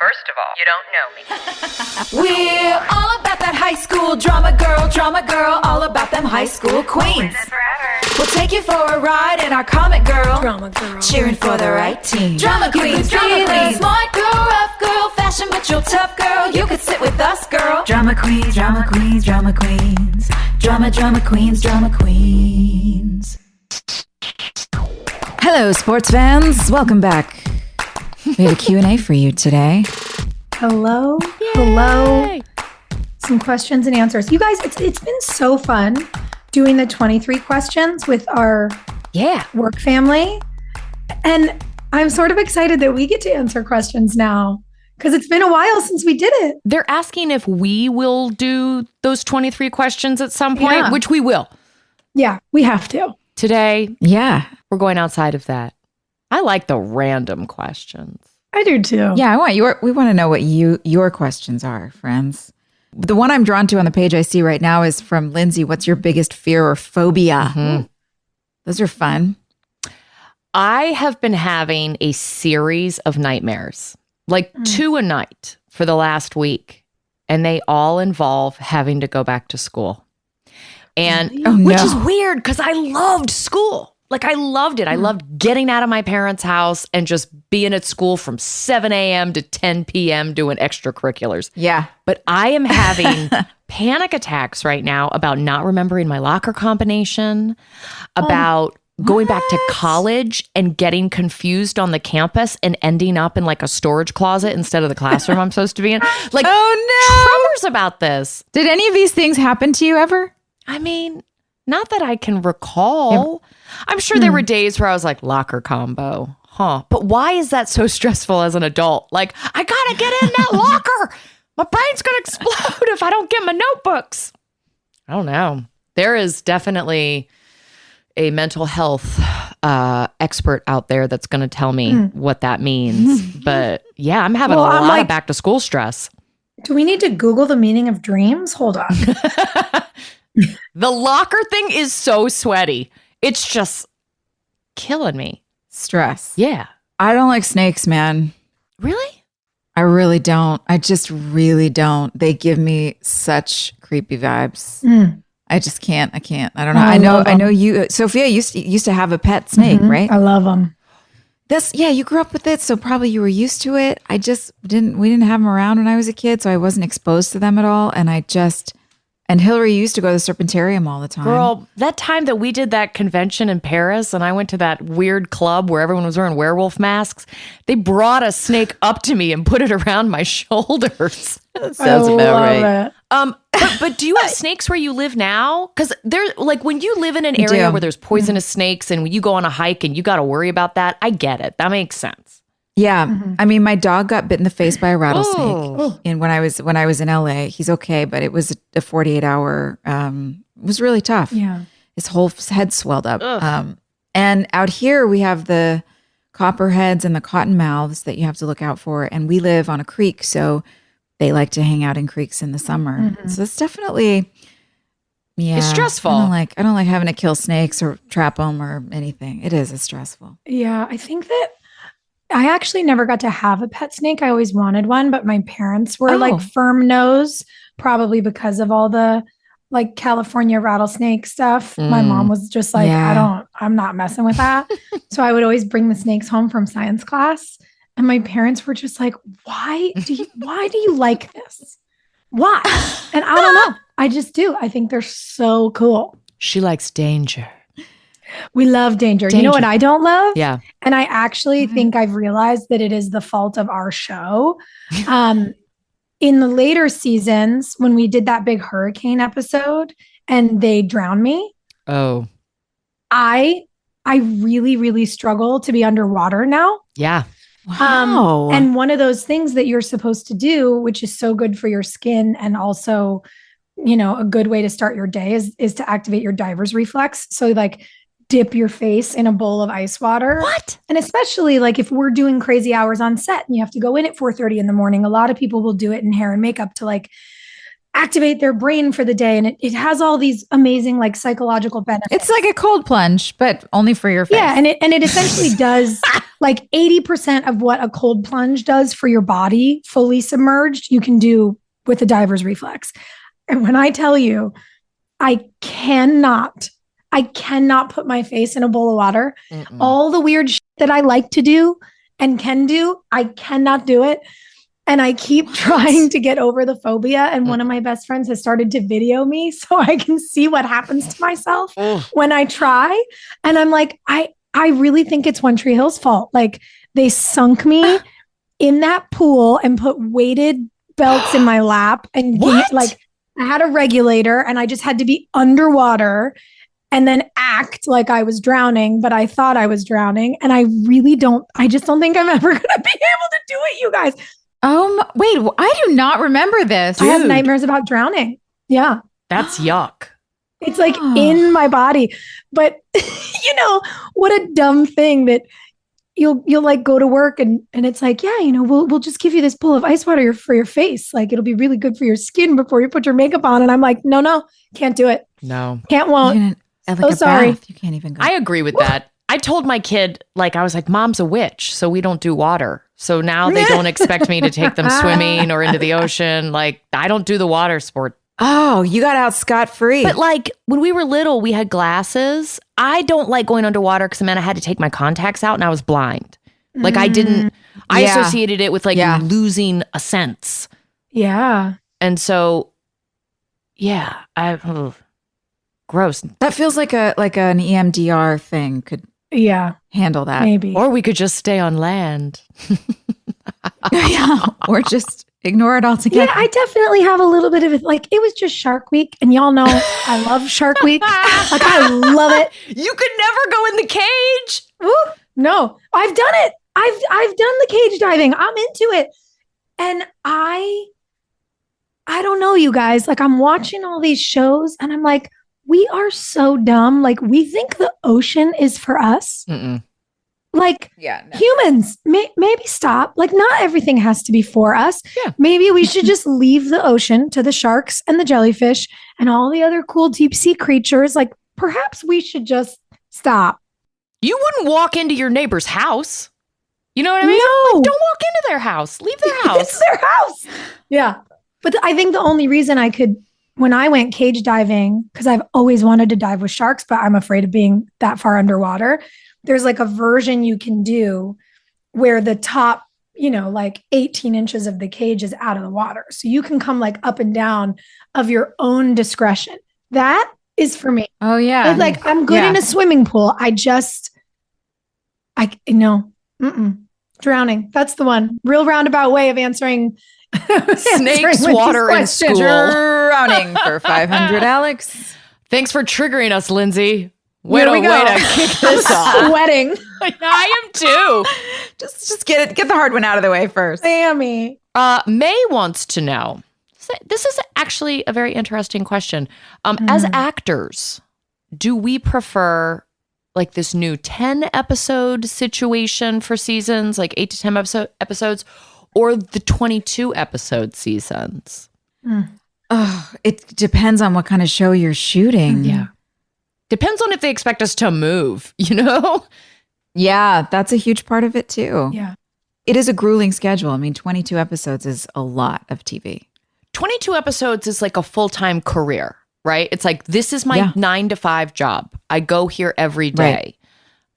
First of all, you don't know me. We're all about that high school drama girl, all about them high school queens. We'll take you for a ride in our comic girl, cheering for the right team. Drama queens, smart girl, rough girl, fashion but you're tough girl. You could sit with us, girl. Drama queens, drama queens, drama queens, drama queens, drama queens. Hello, sports fans. Welcome back. We have a Q&A for you today. Hello. Yay. Hello. Some questions and answers. You guys, it's been so fun doing the 23 questions with our work family. And I'm sort of excited that we get to answer questions now because it's been a while since we did it. They're asking if we will do those 23 questions at some point, which we will. Yeah, we have to. Today, Yeah. we're going outside of that. I like the random questions. I do too. Yeah, we want to know what your questions are, friends. The one I'm drawn to on the page I see right now is from Lindsay. What's your biggest fear or phobia? Mm-hmm. Those are fun. I have been having a series of nightmares, like 2 a night for the last week. And they all involve having to go back to school. And which is weird because I loved school. Like I loved it. I loved getting out of my parents' house and just being at school from 7 a.m. to 10 p.m. doing extracurriculars. Yeah. But I am having panic attacks right now about not remembering my locker combination, about going back to college and getting confused on the campus and ending up in like a storage closet instead of the classroom I'm supposed to be in. Like, tremors about this. Did any of these things happen to you ever? I mean, not that I can recall. I'm sure there were days where I was like, locker combo, But why is that so stressful as an adult? Like, I gotta get in that locker. My brain's gonna explode if I don't get my notebooks. I don't know. There is definitely a mental health expert out there that's gonna tell me what that means. But yeah, I'm having a lot of back to school stress. Do we need to Google the meaning of dreams? Hold on. The locker thing is so sweaty. It's just killing me. Stress. Yeah. I don't like snakes, man. Really? I really don't. I just really don't. They give me such creepy vibes. I just can't. I can't. I don't know. I know you, Sophia, used to have a pet snake, right? I love them. You grew up with it, so probably you were used to it. We didn't have them around when I was a kid, so I wasn't exposed to them at all. And Hilarie used to go to the Serpentarium all the time. Girl, that time that we did that convention in Paris and I went to that weird club where everyone was wearing werewolf masks, they brought a snake up to me and put it around my shoulders. That sounds about right. But do you have snakes where you live now? Because they're like when you live in an area where there's poisonous snakes and when you go on a hike and you got to worry about that, I get it. That makes sense. Yeah. I mean, my dog got bit in the face by a rattlesnake and when I was in LA. He's okay, but it was a 48-hour, it was really tough. Yeah. His whole head swelled up. And out here we have the copperheads and the cottonmouths that you have to look out for. And we live on a creek, so they like to hang out in creeks in the summer. So it's definitely, it's stressful. I don't like having to kill snakes or trap them or anything. It's stressful. Yeah. I think that I actually never got to have a pet snake. I always wanted one, but my parents were like firm nose, probably because of all the like California rattlesnake stuff. My mom was just like, I'm not messing with that. So I would always bring the snakes home from science class. And my parents were just like, why do you like this? Why? And I don't know. I just do. I think they're so cool. She likes danger. We love danger. You know what I don't love? Yeah. And I actually think I've realized that it is the fault of our show. In the later seasons, when we did that big hurricane episode and they drowned me. Oh. I really, really struggle to be underwater now. Yeah. Wow. And one of those things that you're supposed to do, which is so good for your skin and also, a good way to start your day is to activate your diver's reflex. So like dip your face in a bowl of ice water. What? And especially like if we're doing crazy hours on set and you have to go in at 4:30 in the morning, a lot of people will do it in hair and makeup to like activate their brain for the day. And it has all these amazing like psychological benefits. It's like a cold plunge, but only for your face. Yeah. And it essentially does Like 80% of what a cold plunge does for your body, fully submerged, you can do with a diver's reflex. And when I tell you, I cannot put my face in a bowl of water. Mm-mm. All the weird shit that I like to do and can do, I cannot do it. And I keep trying to get over the phobia. And one of my best friends has started to video me so I can see what happens to myself when I try. And I'm like, I really think it's One Tree Hill's fault. Like they sunk me in that pool and put weighted belts in my lap. And like I had a regulator and I just had to be underwater and then act like I was drowning, but I thought I was drowning. And I just don't think I'm ever going to be able to do it, you guys. Wait, I do not remember this. Dude. I have nightmares about drowning. Yeah. That's yuck. It's like in my body. But what a dumb thing that you'll like go to work and it's like, yeah, we'll just give you this bowl of ice water for your face. Like it'll be really good for your skin before you put your makeup on. And I'm like, no, can't do it. No. Won't. Sorry. You can't even go. I agree with that. I told my kid, like, I was like, Mom's a witch, so we don't do water. So now they don't expect me to take them swimming or into the ocean. Like, I don't do the water sport. Oh, you got out scot-free. But like when we were little, we had glasses. I don't like going underwater because it meant I had to take my contacts out and I was blind. Like I associated it with like losing a sense. Yeah. And so, gross. That feels like an EMDR thing could handle that. Maybe. Or we could just stay on land. Or just ignore it altogether. Yeah, I definitely have a little bit of it. Like it was just Shark Week, and y'all know I love Shark Week. Like I love it. You could never go in the cage. Ooh, no, I've done it. I've done the cage diving. I'm into it, and I don't know, you guys. Like I'm watching all these shows, and I'm like, we are so dumb. Like we think the ocean is for us. Mm-mm. Like humans, maybe stop. Like not everything has to be for us. Yeah. Maybe we should just leave the ocean to the sharks and the jellyfish and all the other cool deep sea creatures. Like perhaps we should just stop. You wouldn't walk into your neighbor's house. You know what I mean? No. Like, don't walk into their house. Leave their house. It's their house. Yeah. But I think the only reason I could, when I went cage diving, because I've always wanted to dive with sharks, but I'm afraid of being that far underwater. There's like a version you can do where the top, like 18 inches of the cage is out of the water. So you can come like up and down of your own discretion. That is for me. Oh yeah. It's like, I'm good in a swimming pool. Drowning. That's the one. Real roundabout way of answering. Snakes, water, and school. Drowning for 500, Alex. Thanks for triggering us, Lindsay. Way to kick this off. Sweating. I am too. Just get the hard one out of the way first. Sammy. May wants to know. This is actually a very interesting question. As actors, do we prefer like this new 10 episode situation for seasons, like 8 to 10 episodes, or the 22 episode seasons? It depends on what kind of show you're shooting. Yeah. Depends on if they expect us to move, Yeah, that's a huge part of it too. Yeah. It is a grueling schedule. I mean, 22 episodes is a lot of TV. 22 episodes is like a full-time career, right? It's like, this is my 9 to 5 job. I go here every day. Right.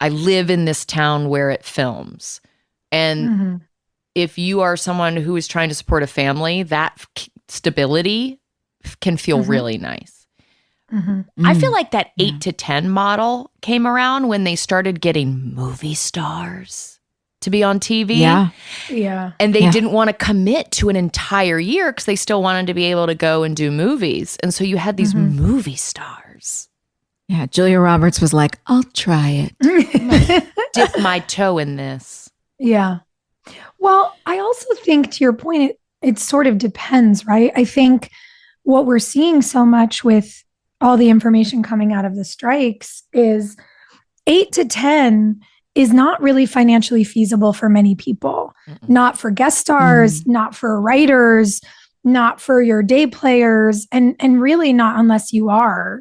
I live in this town where it films. And if you are someone who is trying to support a family, that stability can feel really nice. I feel like that 8 to 10 model came around when they started getting movie stars to be on TV. Yeah. And they didn't want to commit to an entire year because they still wanted to be able to go and do movies. And so you had these movie stars. Yeah. Julia Roberts was like, I'll try it. Dip my toe in this. Yeah. Well, I also think to your point, it sort of depends, right? I think what we're seeing so much with all the information coming out of the strikes is 8 to 10 is not really financially feasible for many people. Not for guest stars, not for writers, not for your day players, and really not unless you are,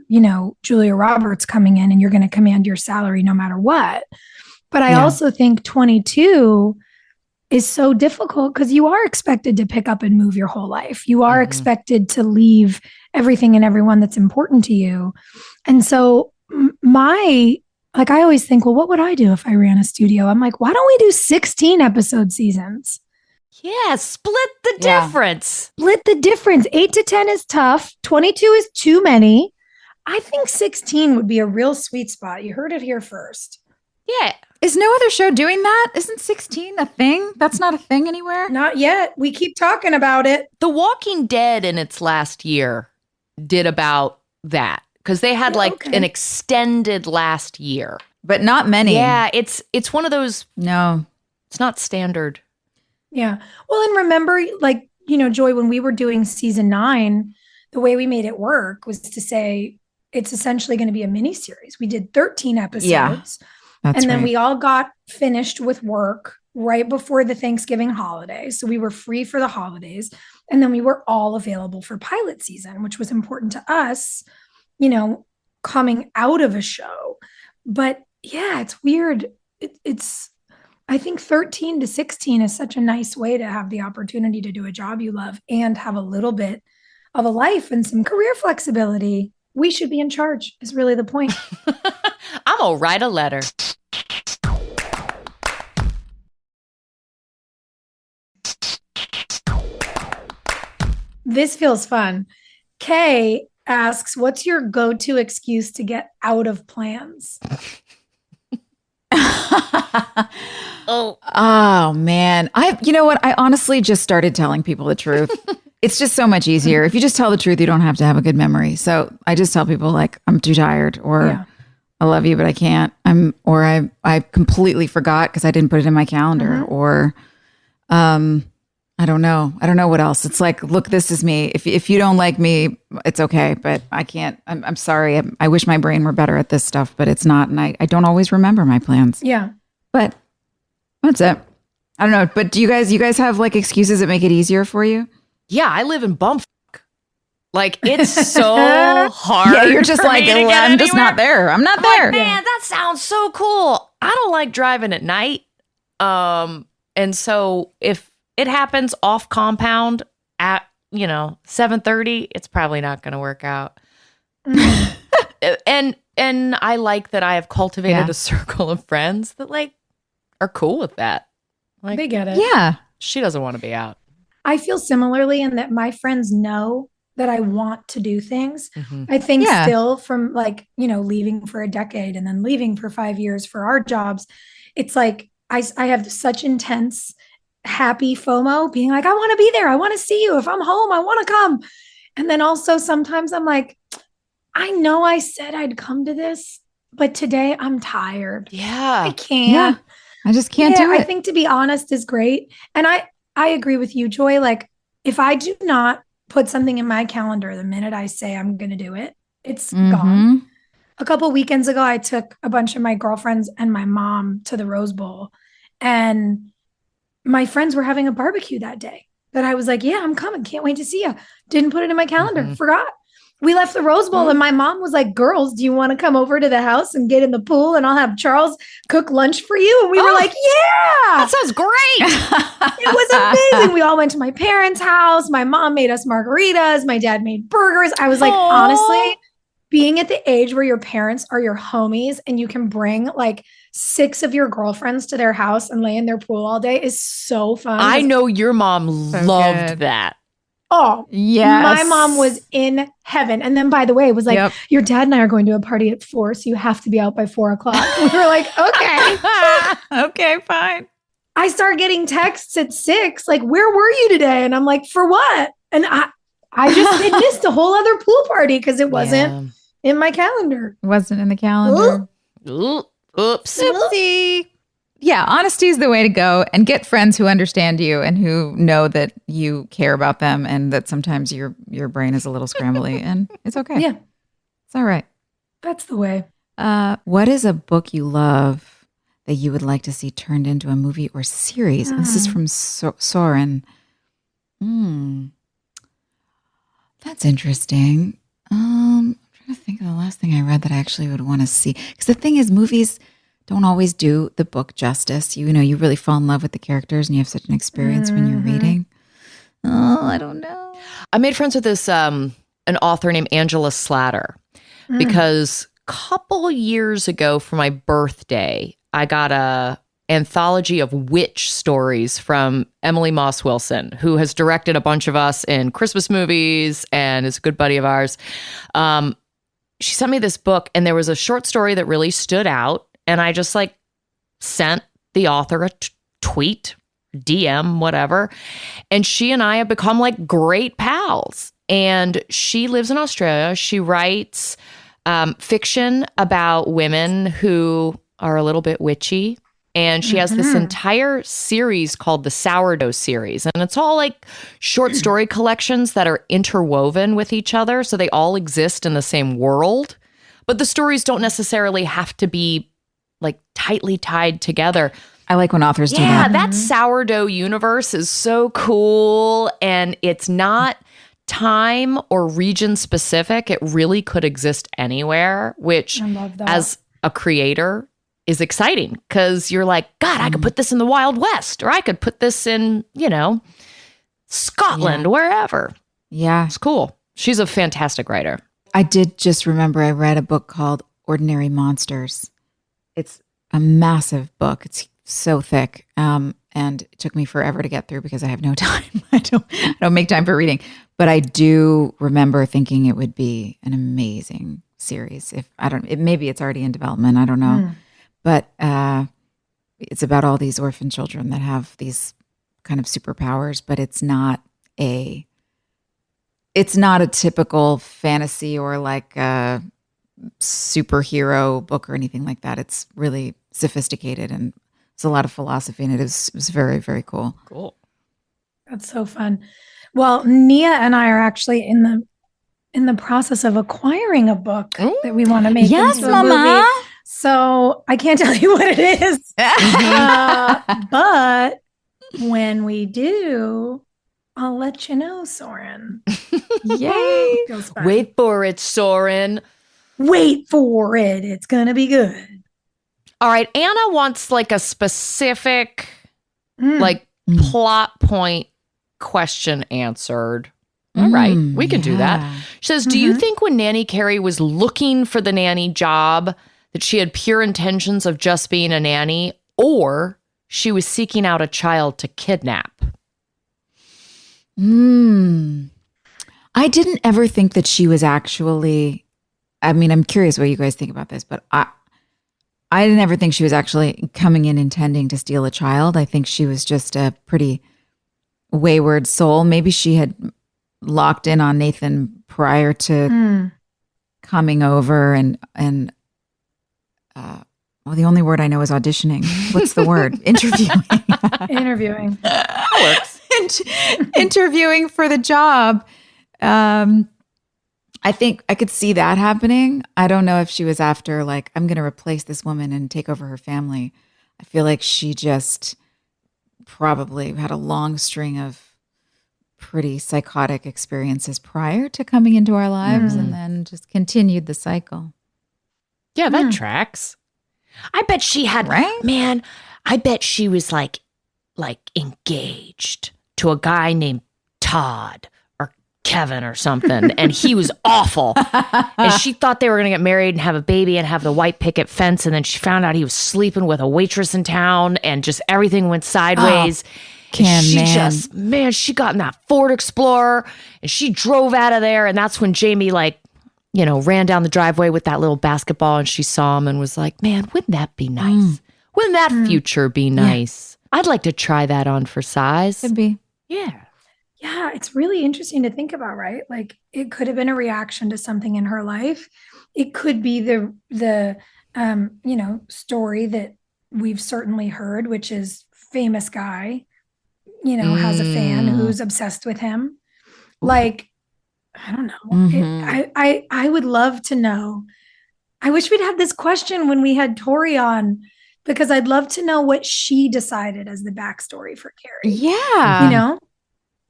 Julia Roberts coming in and you're going to command your salary no matter what. But I also think 22 is so difficult because you are expected to pick up and move your whole life. You are expected to leave everything and everyone that's important to you. And so I always think, well, what would I do if I ran a studio? I'm like, why don't we do 16 episode seasons? Yeah, split the difference. Split the difference. 8 to 10 is tough. 22 is too many. I think 16 would be a real sweet spot. You heard it here first. Yeah. Is no other show doing that? Isn't 16 a thing? That's not a thing anywhere? Not yet. We keep talking about it. The Walking Dead in its last year did about that because they had an extended last year. But not many. Yeah, it's one of those. No. It's not standard. Yeah. Well, and remember, Joy, when we were doing season 9, the way we made it work was to say it's essentially going to be a mini series. We did 13 episodes. Yeah, and then we all got finished with work right before the Thanksgiving holiday. So we were free for the holidays. And then we were all available for pilot season, which was important to us, coming out of a show. But yeah, it's weird. I think 13 to 16 is such a nice way to have the opportunity to do a job you love and have a little bit of a life and some career flexibility. We should be in charge is really the point. I'm going to write a letter. This feels fun. Kay asks, what's your go-to excuse to get out of plans? Oh man. You know what? I honestly just started telling people the truth. It's just so much easier. If you just tell the truth, you don't have to have a good memory. So I just tell people like, I'm too tired, or I love you, but I can't. I completely forgot because I didn't put it in my calendar, or I don't know. I don't know what else. It's like, look, this is me. If you don't like me, it's okay, but I can't. I'm sorry. I wish my brain were better at this stuff, but it's not. And I don't always remember my plans. Yeah. But that's it. I don't know. But do you guys have like excuses that make it easier for you? Yeah, I live in bumfuck. Like, it's so hard. Yeah, you're just like, I'm just not there. I'm not there. Like, man, that sounds so cool. I don't like driving at night. And so if it happens off compound at, 7:30, it's probably not going to work out. And I like that I have cultivated a circle of friends that are cool with that. Like, they get it. Yeah. She doesn't want to be out. I feel similarly in that my friends know that I want to do things. I think still from leaving for a decade and then leaving for 5 years for our jobs, it's like I have such intense happy FOMO being like, I want to be there. I want to see you. If I'm home, I want to come. And then also sometimes I'm like, I know I said I'd come to this, but today I'm tired. Yeah. I can't. Yeah. I just can't do it. I think to be honest is great. And I agree with you, Joy. Like if I do not put something in my calendar the minute I say I'm going to do it, it's gone. A couple weekends ago, I took a bunch of my girlfriends and my mom to the Rose Bowl, and my friends were having a barbecue that day. That I was like, yeah, I'm coming. Can't wait to see you. Didn't put it in my calendar. Forgot. We left the Rose Bowl and my mom was like, girls, do you want to come over to the house and get in the pool and I'll have Charles cook lunch for you? And we were like, yeah. That sounds great. It was amazing. We all went to my parents' house. My mom made us margaritas. My dad made burgers. I was like, honestly, being at the age where your parents are your homies and you can bring like 6 of your girlfriends to their house and lay in their pool all day is so fun. I know your mom loved that. Oh, yes. My mom was in heaven. And then, by the way, it was like, your dad and I are going to a party at 4, so you have to be out by 4 o'clock. We were like, okay. Okay, fine. I start getting texts at 6, like, where were you today? And I'm like, for what? And I just missed a whole other pool party because it wasn't in my calendar. It wasn't in the calendar. Oops. Oopsie. Yeah, honesty is the way to go, and get friends who understand you and who know that you care about them and that sometimes your brain is a little scrambly and it's okay. Yeah. It's all right. That's the way. What is a book you love that you would like to see turned into a movie or series? And this is from Soren. That's interesting. I'm trying to think of the last thing I read that I actually would want to see. Because the thing is, movies don't always do the book justice. You know, you really fall in love with the characters and you have such an experience when you're reading. Oh, I don't know. I made friends with this an author named Angela Slatter because a couple years ago for my birthday, I got a anthology of witch stories from Emily Moss Wilson, who has directed a bunch of us in Christmas movies and is a good buddy of ours. She sent me this book, and there was a short story that really stood out, and I just like sent the author a tweet, DM, whatever, and she and I have become like great pals. And she lives in Australia. She writes fiction about women who are a little bit witchy. And she has this entire series called the Sourdough series. And it's all like short story collections that are interwoven with each other. So they all exist in the same world. But the stories don't necessarily have to be like tightly tied together. I like when authors do that. Yeah, that sourdough universe is so cool. And it's not time or region specific. It really could exist anywhere, which I love that. as a creator is exciting because you're like, God, I could put this in the Wild West, or I could put this in, you know, Scotland, wherever. Yeah. It's cool. She's a fantastic writer. I did just remember I read a book called Ordinary Monsters. It's a massive book. It's so thick. And it took me forever to get through because I have no time. I don't make time for reading. But I do remember thinking it would be an amazing series. Maybe it's already in development. I don't know. But it's about all these orphan children that have these kind of superpowers, but it's not a typical fantasy or like a superhero book or anything like that. It's really sophisticated and it's a lot of philosophy in it. It was very, very cool. Cool. That's so fun. Well, Nia and I are actually in the process of acquiring a book that we want to make into a movie. So I can't tell you what it is, but when we do, I'll let you know, Soren. Yay! Wait for it, Soren. Wait for it. It's going to be good. All right. Anna wants like a specific like plot point question answered. All right. We can do that. She says, do you think when Nanny Carey was looking for the nanny job that she had pure intentions of just being a nanny, or she was seeking out a child to kidnap? I didn't ever think that she was actually, I mean, I'm curious what you guys think about this, but I didn't ever think she was actually coming in intending to steal a child. I think she was just a pretty wayward soul. Maybe she had locked in on Nathan prior to coming over and well, the only word I know is auditioning. What's the word? Interviewing. Interviewing. That works. Interviewing for the job. I think I could see that happening. I don't know if she was after like, I'm going to replace this woman and take over her family. I feel like she just probably had a long string of pretty psychotic experiences prior to coming into our lives and then just continued the cycle. Yeah, that tracks. I bet she had, man, I bet she was like engaged to a guy named Todd or Kevin or something. And he was awful. And she thought they were going to get married and have a baby and have the white picket fence. And then she found out he was sleeping with a waitress in town and just everything went sideways. She got in that Ford Explorer and she drove out of there. And that's when Jamie ran down the driveway with that little basketball and she saw him and was like, man, wouldn't that be nice? Wouldn't that future be nice? Yeah. I'd like to try that on for size. Could be. Yeah. Yeah, it's really interesting to think about, right? Like it could have been a reaction to something in her life. It could be the story that we've certainly heard, which is famous guy, has a fan who's obsessed with him. Like, I don't know. I would love to know. I wish we'd had this question when we had Tori on, because I'd love to know what she decided as the backstory for Carrie. Yeah.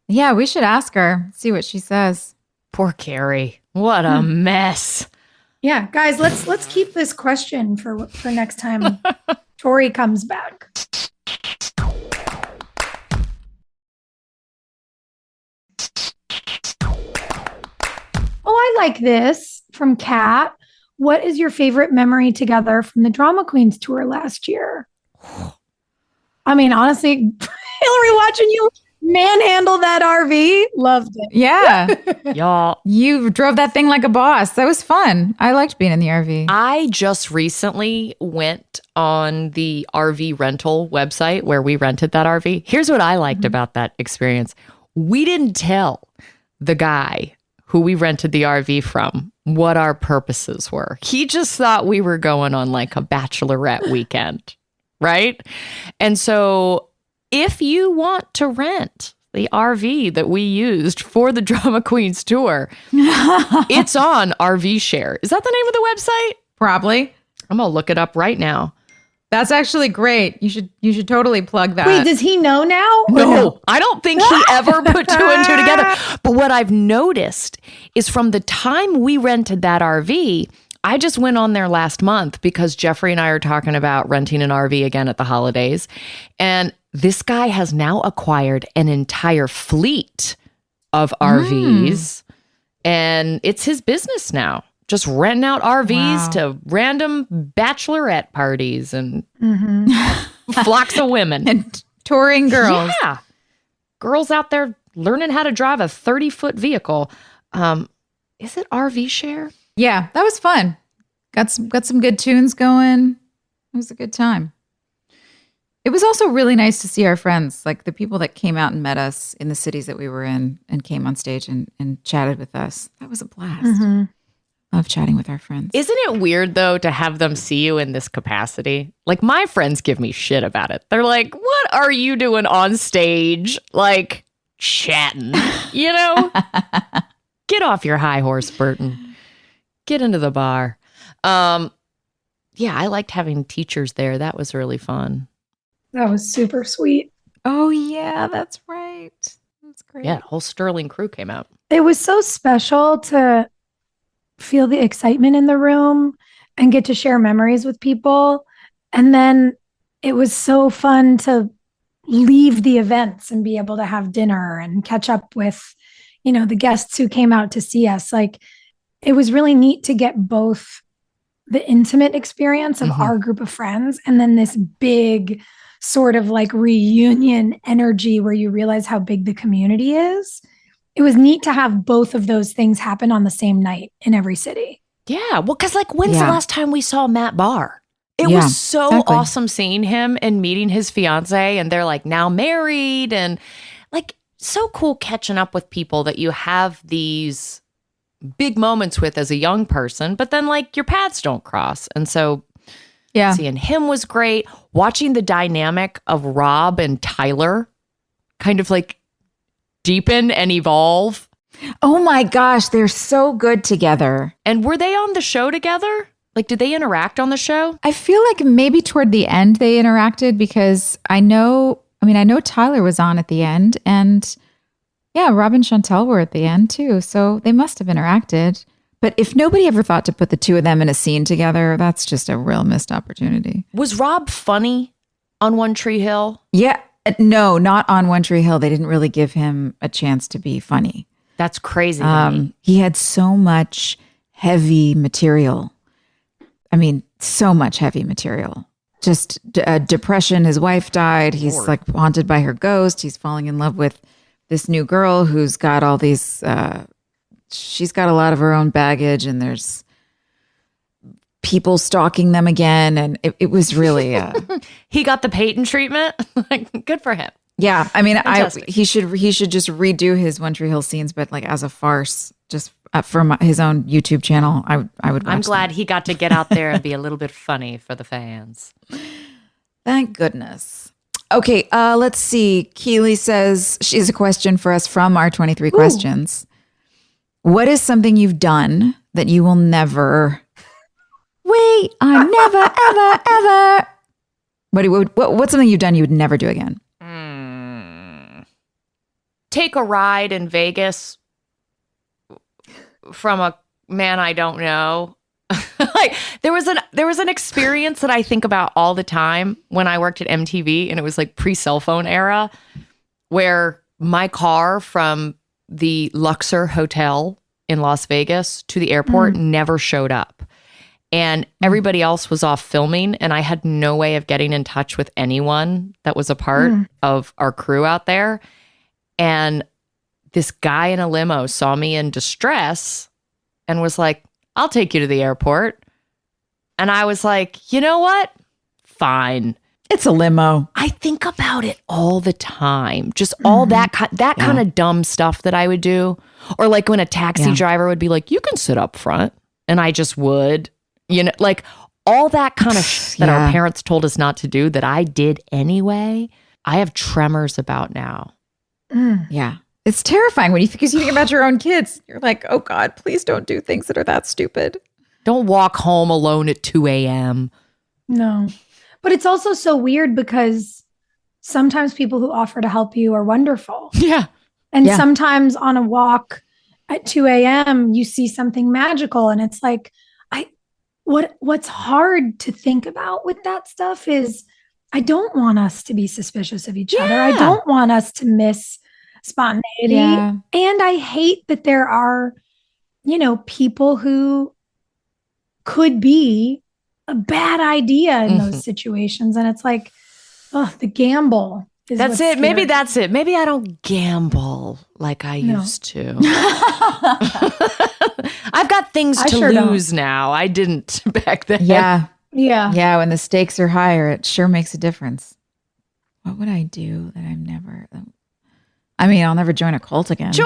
Yeah, we should ask her, see what she says. Poor Carrie. What a mess. Yeah, guys, let's keep this question for next time Tori comes back. Oh, I like this from Kat. What is your favorite memory together from the Drama Queens tour last year? I mean, honestly, Hilarie, watching you manhandle that RV, loved it. Yeah. Y'all, You drove that thing like a boss. That was fun. I liked being in the RV. I just recently went on the RV rental website where we rented that RV. Here's what I liked about that experience. We didn't tell the guy who we rented the RV from what our purposes were. He just thought we were going on like a bachelorette weekend, right? And so if you want to rent the RV that we used for the Drama Queens tour, it's on RV Share. Is that the name of the website? Probably. I'm going to look it up right now. That's actually great. You should totally plug that. Wait, does he know now? No, I don't think he ever put two and two together. But what I've noticed is from the time we rented that RV, I just went on there last month because Jeffrey and I are talking about renting an RV again at the holidays. And this guy has now acquired an entire fleet of RVs. And it's his business now. Just renting out RVs to random bachelorette parties and flocks of women. And touring girls. Yeah. Girls out there learning how to drive a 30-foot vehicle. Is it RV Share? Yeah, that was fun. Got some good tunes going. It was a good time. It was also really nice to see our friends, like the people that came out and met us in the cities that we were in and came on stage and chatted with us. That was a blast. Love chatting with our friends. Isn't it weird, though, to have them see you in this capacity? Like, my friends give me shit about it. They're like, what are you doing on stage? Like, chatting, you know? Get off your high horse, Burton. Get into the bar. Yeah, I liked having teachers there. That was really fun. That was super sweet. Oh, yeah, that's right. That's great. Yeah, whole Sterling crew came out. It was so special to feel the excitement in the room and get to share memories with people. And then it was so fun to leave the events and be able to have dinner and catch up with, you know, the guests who came out to see us. Like, it was really neat to get both the intimate experience of our group of friends and then this big sort of like reunion energy where you realize how big the community is. It was neat to have both of those things happen on the same night in every city. Yeah, well, because like, when's the last time we saw Matt Barr? It was so awesome seeing him and meeting his fiance, and they're like now married, and like so cool catching up with people that you have these big moments with as a young person, but then like your paths don't cross. And so seeing him was great. Watching the dynamic of Rob and Tyler kind of like deepen and evolve. Oh my gosh, they're so good together. And were they on the show together? Like, did they interact on the show? I feel like maybe toward the end they interacted because I know Tyler was on at the end, and yeah, Rob and Chantel were at the end too. So they must have interacted. But if nobody ever thought to put the two of them in a scene together, that's just a real missed opportunity. Was Rob funny on One Tree Hill? Yeah. No, not on One Tree Hill. They didn't really give him a chance to be funny. That's crazy to me. He had so much heavy material. I mean, so much heavy material. Just depression. His wife died. He's like haunted by her ghost. He's falling in love with this new girl who's got all these, she's got a lot of her own baggage, and there's people stalking them again. And it was really, he got the Peyton treatment. Like, good for him. Yeah. I mean, he should just redo his One Tree Hill scenes, but like as a farce, just for his own YouTube channel. I would watch I'm glad that. he got to get out there and be a little bit funny for the fans. Thank goodness. Okay, let's see. Keely says she has a question for us from our 23 questions. What is something you've done that you will never... Wait, I never, ever, ever... What's something you've done you would never do again? Take a ride in Vegas from a man I don't know. Like there was an experience that I think about all the time when I worked at MTV, and it was like pre-cell phone era, where my car from the Luxor Hotel in Las Vegas to the airport never showed up. And everybody else was off filming, and I had no way of getting in touch with anyone that was a part of our crew out there. And this guy in a limo saw me in distress and was like, I'll take you to the airport. And I was like, you know what? Fine. It's a limo. I think about it all the time. Just all that kind of dumb stuff that I would do. Or like when a taxi driver would be like, you can sit up front. And I just would. You know, like all that kind of that our parents told us not to do that I did anyway, I have tremors about now. Yeah. It's terrifying because you think about your own kids. You're like, oh God, please don't do things that are that stupid. Don't walk home alone at 2 a.m. No. But it's also so weird because sometimes people who offer to help you are wonderful. Yeah. And sometimes on a walk at 2 a.m., you see something magical. And it's like, what's hard to think about with that stuff is I don't want us to be suspicious of each other. I don't want us to miss spontaneity. Yeah. And I hate that there are, people who could be a bad idea in those situations. And it's like, the gamble. That's it. Maybe that's it. Maybe I don't gamble like I used to. I've got things to lose now. I didn't back then. Yeah. Yeah. Yeah. When the stakes are higher, it sure makes a difference. What would I do that I'll never join a cult again. Joy!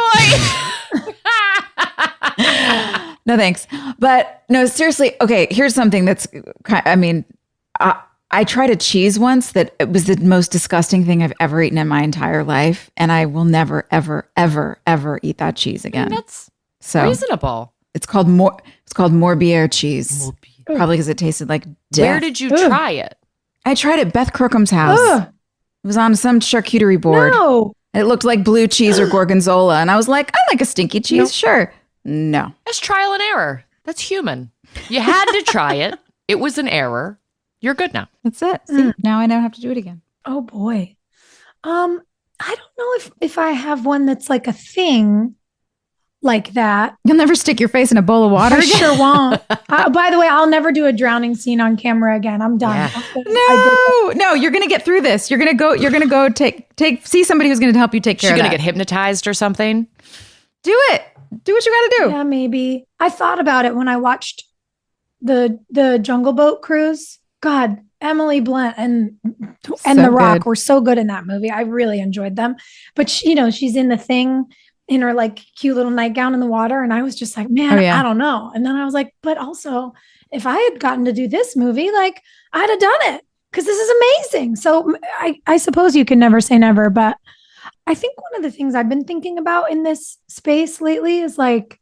No, thanks. But no, seriously. Okay. Here's something that's, I tried a cheese once that it was the most disgusting thing I've ever eaten in my entire life. And I will never, ever, ever, ever eat that cheese again. That's reasonable. It's called Morbier cheese. Probably because it tasted like death. Where did you try it? I tried it at Beth Crookham's house. It was on some charcuterie board. No. And it looked like blue cheese or gorgonzola. And I was like, I like a stinky cheese. Nope. Sure. No. It's trial and error. That's human. You had to try it. It was an error. You're good now. That's it. See, now I don't have to do it again. Oh boy. I don't know if I have one that's like a thing like that. You'll never stick your face in a bowl of water I again. sure won't. By the way, I'll never do a drowning scene on camera again. I'm done. Yeah. No, you're going to get through this. You're going to go see somebody who's going to help you take care of that. You're going to get hypnotized or something? Do it. Do what you got to do. Yeah, maybe. I thought about it when I watched the Jungle Boat cruise. God, Emily Blunt and The Rock were so good in that movie. I really enjoyed them. But she's in the thing in her like cute little nightgown in the water, and I was just like, man, I don't know. And then I was like, but also, if I had gotten to do this movie, like I'd have done it because this is amazing. So I suppose you can never say never, but I think one of the things I've been thinking about in this space lately is like,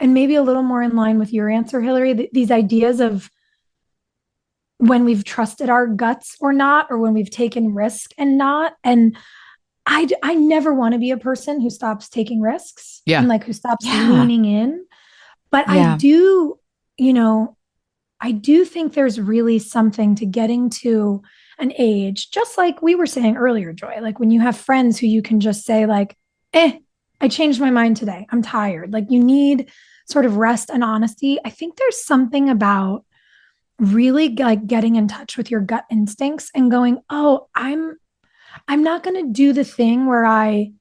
and maybe a little more in line with your answer, Hilarie, these ideas of when we've trusted our guts or not, or when we've taken risk and not. And I never want to be a person who stops taking risks and like who stops leaning in. But I do think there's really something to getting to an age, just like we were saying earlier, Joy, like when you have friends who you can just say like, I changed my mind today. I'm tired. Like you need sort of rest and honesty. I think there's something about really like getting in touch with your gut instincts and going, oh, I'm not going to do the thing where I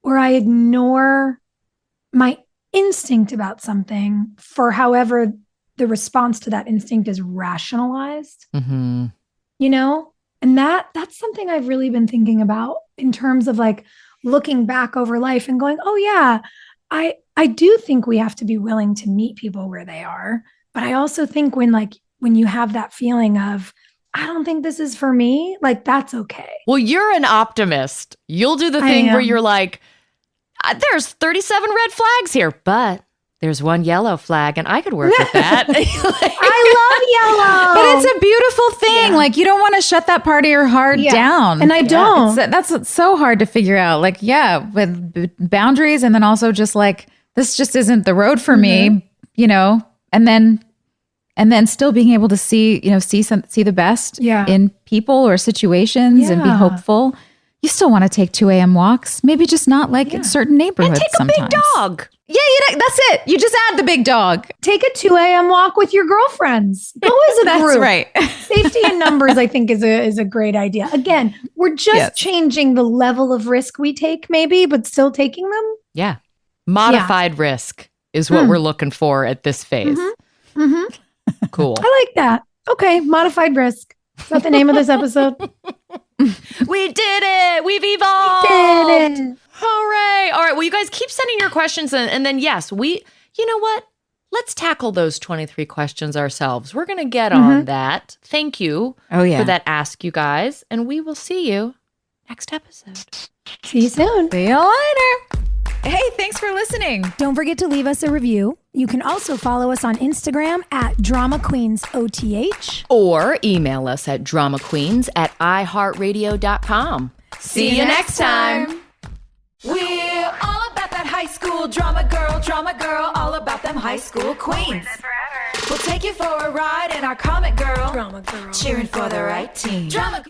ignore my instinct about something for however the response to that instinct is rationalized, and that's something I've really been thinking about in terms of like looking back over life and going, oh yeah, I do think we have to be willing to meet people where they are. But I also think when you have that feeling of, I don't think this is for me, like that's okay. Well, you're an optimist. You'll do the thing where you're like, there's 37 red flags here, but there's one yellow flag and I could work with that. I love yellow. But it's a beautiful thing. Yeah. Like you don't want to shut that part of your heart down. And I don't. That's so hard to figure out. Like, with boundaries and then also just like, this just isn't the road for me. you know, and then still being able to see the best in people or situations and be hopeful. You still want to take 2 a.m. walks, maybe just not like in certain neighborhoods. And take sometimes. a big dog. Yeah, that's it. You just add the big dog. Take a 2 a.m. walk with your girlfriends. Go as a That's group. right. Safety in numbers, I think, is a great idea. Again, we're just changing the level of risk we take, maybe, but still taking them. Yeah. Modified risk is what we're looking for at this phase. Mm-hmm. Mm-hmm. Cool. I like that. Okay, modified risk. Is that the name of this episode? We did it. We've evolved. We did it. Hooray. All right. Well, you guys keep sending your questions. And then, yes, you know what? Let's tackle those 23 questions ourselves. We're going to get on that. Thank you for that ask, you guys. And we will see you next episode. See you soon. See you later. Hey, thanks for listening. Don't forget to leave us a review. You can also follow us on Instagram at DramaQueensOTH. Or email us at dramaqueens@iHeartRadio.com. See you next time. We're all about that high school drama girl, all about them high school queens. We'll take you for a ride in our comic girl, cheering for the right team. Drama